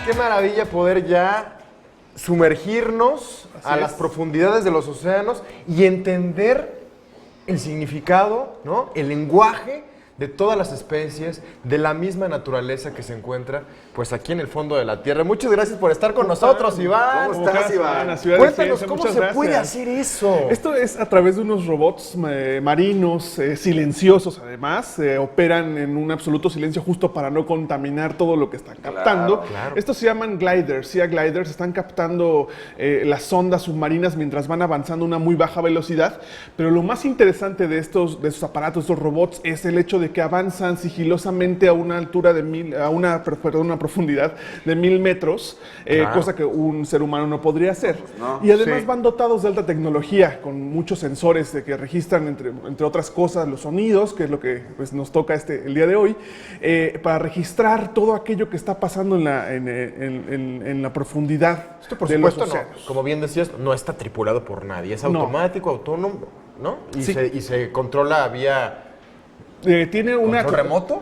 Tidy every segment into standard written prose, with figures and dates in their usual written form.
qué maravilla poder ya sumergirnos a las profundidades de los océanos y entender el significado, ¿no? El lenguaje de todas las especies, de la misma naturaleza que se encuentra pues aquí en el fondo de la Tierra. Muchas gracias por estar con nosotros, Iván. ¿Cómo estás, Iván? Cuéntanos cómo se puede hacer eso. Esto es a través de unos robots marinos silenciosos, además. Operan en un absoluto silencio justo para no contaminar todo lo que están captando. Claro. Estos se llaman gliders. Sea gliders, están captando las sondas submarinas mientras van avanzando a una muy baja velocidad. Pero lo más interesante de estos aparatos, estos robots, es el hecho de que avanzan sigilosamente a una altura de una profundidad de 1000 metros, cosa que un ser humano no podría hacer. Pues no. Y además van dotados de alta tecnología, con muchos sensores que registran, entre otras cosas, los sonidos, que es lo que pues, nos toca el día de hoy, para registrar todo aquello que está pasando en la profundidad. Esto, por de supuesto, los no, océanos. como bien decías, no está tripulado por nadie. Es automático, autónomo, ¿no? Y, Sí. y se controla vía... Tiene ¿Control remoto?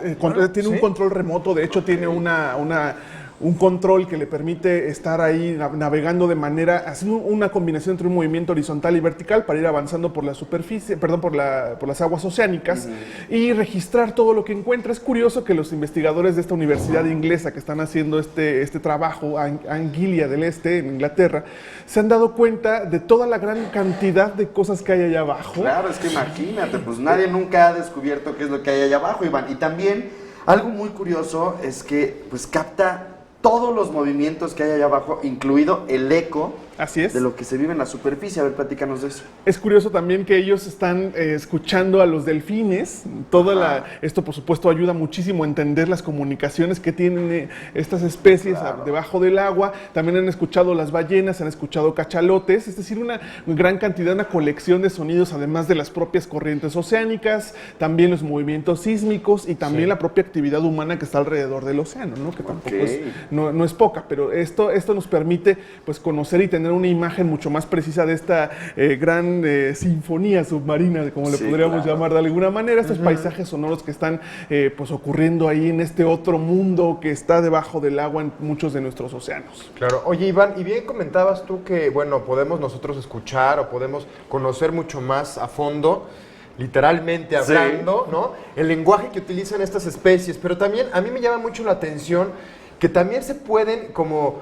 Tiene un control remoto, de hecho tiene un control que le permite estar ahí navegando de manera, haciendo una combinación entre un movimiento horizontal y vertical para ir avanzando por la superficie, por las aguas oceánicas y registrar todo lo que encuentra. Es curioso que los investigadores de esta universidad inglesa que están haciendo este trabajo, Anguilla del Este, en Inglaterra, se han dado cuenta de toda la gran cantidad de cosas que hay allá abajo. Claro, es que imagínate, pues nadie nunca ha descubierto qué es lo que hay allá abajo, Iván. Y también, algo muy curioso es que pues capta todos los movimientos que hay allá abajo, incluido el eco. Así es. De lo que se vive en la superficie. A ver, platícanos de eso. Es curioso también que ellos están escuchando a los delfines. Esto, por supuesto, ayuda muchísimo a entender las comunicaciones que tienen estas especies debajo del agua. También han escuchado las ballenas, han escuchado cachalotes. Es decir, una gran cantidad, una colección de sonidos, además de las propias corrientes oceánicas, también los movimientos sísmicos y también la propia actividad humana que está alrededor del océano, ¿no? Que tampoco no es poca, pero esto nos permite pues, conocer y tener una imagen mucho más precisa de esta gran sinfonía submarina, como le podríamos llamar de alguna manera, estos paisajes sonoros que están pues ocurriendo ahí en este otro mundo que está debajo del agua en muchos de nuestros océanos. Claro. Oye, Iván, y bien comentabas tú que, bueno, podemos nosotros escuchar o podemos conocer mucho más a fondo, literalmente hablando, ¿no? El lenguaje que utilizan estas especies, pero también a mí me llama mucho la atención que también se pueden como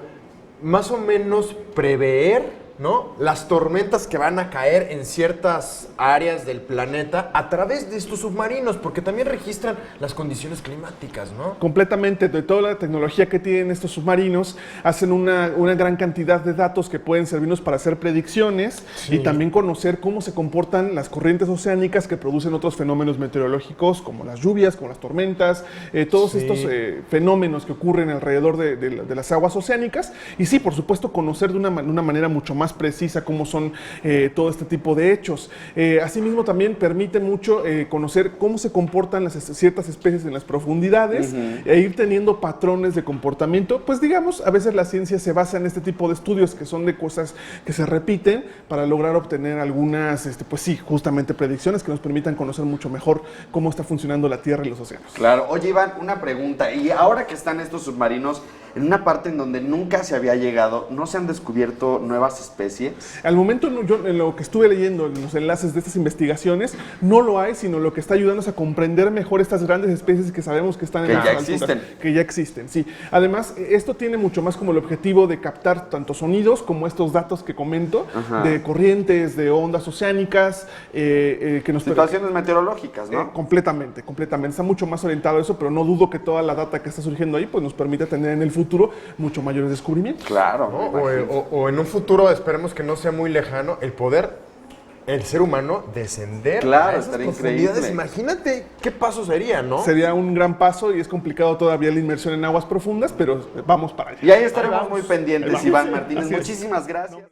más o menos prever, ¿no? Las tormentas que van a caer en ciertas áreas del planeta a través de estos submarinos, porque también registran las condiciones climáticas, ¿no? Completamente, de toda la tecnología que tienen estos submarinos, hacen una gran cantidad de datos que pueden servirnos para hacer predicciones y también conocer cómo se comportan las corrientes oceánicas que producen otros fenómenos meteorológicos, como las lluvias, como las tormentas, todos estos fenómenos que ocurren alrededor de las aguas oceánicas. Y sí, por supuesto, conocer de una manera mucho más precisa cómo son todo este tipo de hechos. Asimismo, también permite mucho conocer cómo se comportan ciertas especies en las profundidades e ir teniendo patrones de comportamiento. Pues digamos, a veces la ciencia se basa en este tipo de estudios que son de cosas que se repiten para lograr obtener algunas, pues sí, justamente predicciones que nos permitan conocer mucho mejor cómo está funcionando la Tierra y los océanos. Claro. Oye, Iván, una pregunta. Y ahora que están estos submarinos en una parte en donde nunca se había llegado, ¿no se han descubierto nuevas especies? Al momento, yo en lo que estuve leyendo, en los enlaces de estas investigaciones, no lo hay, sino lo que está ayudándonos a comprender mejor estas grandes especies que sabemos que están en las alturas. Que ya existen, sí. Además, esto tiene mucho más como el objetivo de captar tanto sonidos como estos datos que comento, de corrientes, de ondas oceánicas, que nos situaciones meteorológicas, ¿no? Completamente. Está mucho más orientado a eso, pero no dudo que toda la data que está surgiendo ahí pues nos permita tener en el futuro mucho mayores descubrimientos. Claro. ¿No? O en un futuro, esperemos que no sea muy lejano, el ser humano descender a esas profundidades. Increíble. Imagínate qué paso sería, ¿no? Sería un gran paso y es complicado todavía la inmersión en aguas profundas, pero vamos para allá. Y ahí estaremos muy pendientes, Iván Martínez. Muchísimas gracias.